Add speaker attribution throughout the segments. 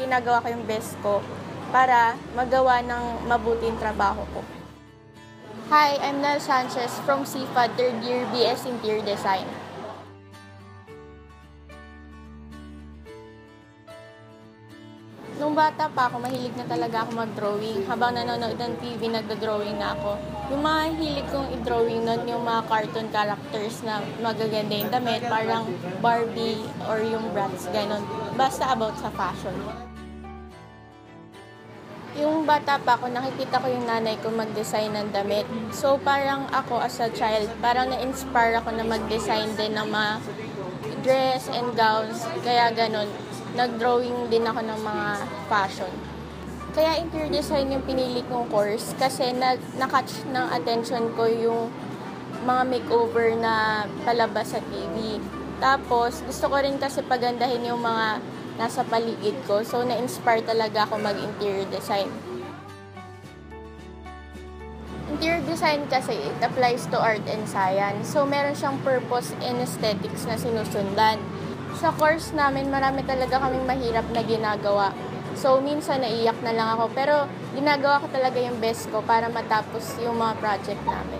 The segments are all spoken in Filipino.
Speaker 1: ginagawa ko yung best ko para magawa ng mabuting trabaho ko. Hi, I'm Nel Sanchez from CFA 3rd year BS Interior Design. Nung bata pa ako, mahilig na talaga ako mag-drawing. Habang nanonood ng TV, nagda-drawing na ako. Yung mga hilig kong i-drawing nun, yung mga cartoon characters na magaganda yung damit, parang Barbie or yung Bratz, gano'n. Basta about sa fashion. Yung bata pa ako, nakikita ko yung nanay ko mag-design ng damit. So parang ako as a child, parang na-inspire ako na mag-design din ng mga dress and gowns. Kaya gano'n. Nag-drawing din ako ng mga fashion. Kaya interior design yung pinili kong course kasi na-catch ng attention ko yung mga makeover na palabas sa TV. Tapos, gusto ko rin kasi pagandahin yung mga nasa paligid ko. So, na-inspire talaga ako mag-interior design. Interior design kasi it applies to art and science. So, meron siyang purpose and aesthetics na sinusundan. Sa course namin, marami talaga kaming mahirap na ginagawa. So, minsan naiyak na lang ako. Pero, ginagawa ko talaga yung best ko para matapos yung mga project namin.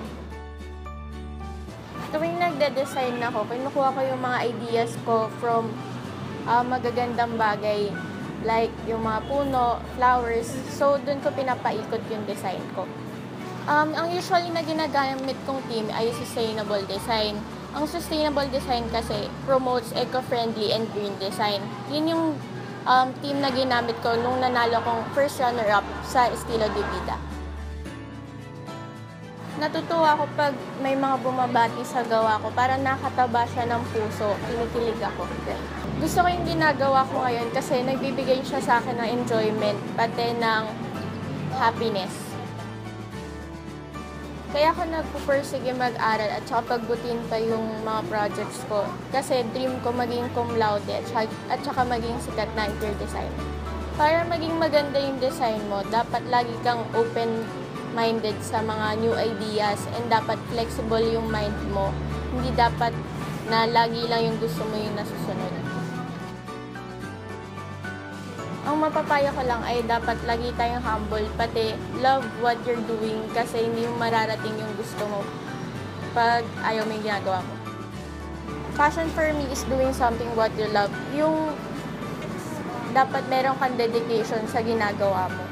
Speaker 1: Tuwing nagde-design ako, kinukuha ko yung mga ideas ko from magagandang bagay. Like, yung mga puno, flowers. So, dun ko pinapaikot yung design ko. Ang usually na ginagamit kong team ay sustainable design. Ang sustainable design kasi promotes eco-friendly and green design. Yun yung team na ginamit ko nung nanalo kong first runner-up sa Estilo de Vida. Natutuwa ako pag may mga bumabati sa gawa ko para nakataba siya ng puso, kinikilig ako. Gusto ko yung ginagawa ko ngayon kasi nagbibigay siya sa akin ng enjoyment, pati ng happiness. Kaya ako nagpupursige mag-aral at saka pagbutin pa yung mga projects ko. Kasi dream ko maging cum laude at saka maging sikat na interior designer. Para maging maganda yung design mo, dapat lagi kang open-minded sa mga new ideas and dapat flexible yung mind mo. Hindi dapat na lagi lang yung gusto mo yung nasusunod. Ang mapapaya ko lang ay dapat lagi tayong humble, pati love what you're doing kasi hindi mo mararating yung gusto mo pag ayaw mo yung ginagawa mo. Passion for me is doing something what you love. Yung dapat meron kang dedication sa ginagawa mo.